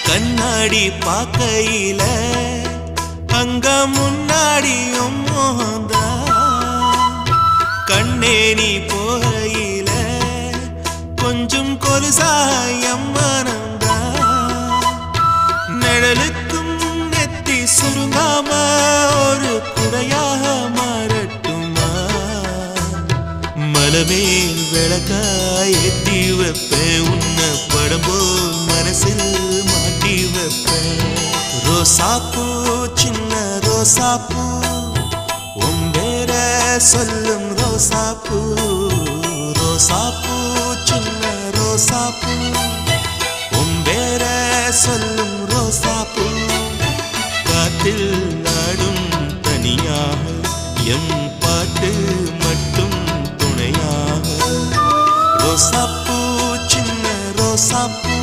கண்ணாடி பார்க்கையில அங்க முன்னாடியும் மோகந்தா கண்ணே நீ போகையில கொஞ்சம் கொலுசாயம் மனந்தா நிழலுக்கும் நெத்தி சுருங்காம ஒரு குடையாக மாறட்டுமா மலமேல் விளக்காய் ஏத்தி வைப்பேன் உன்ன படம் போல் மனசில் மாட்டி வைப்பேன் ரோசாப்பூ சின்ன ரோசாப்பூ உம்பேர சொல்லும் ரோசாப்பூ ரோசாப்பூ சின்ன ரோசாப்பூ உம்பேர சொல்லும் ரோசாப்பூ காத்தில் நாடும் தனியாக எம் பாட்டு மட்டும் துணையாக ரோசாப்பூ சின்ன ரோசாப்பூ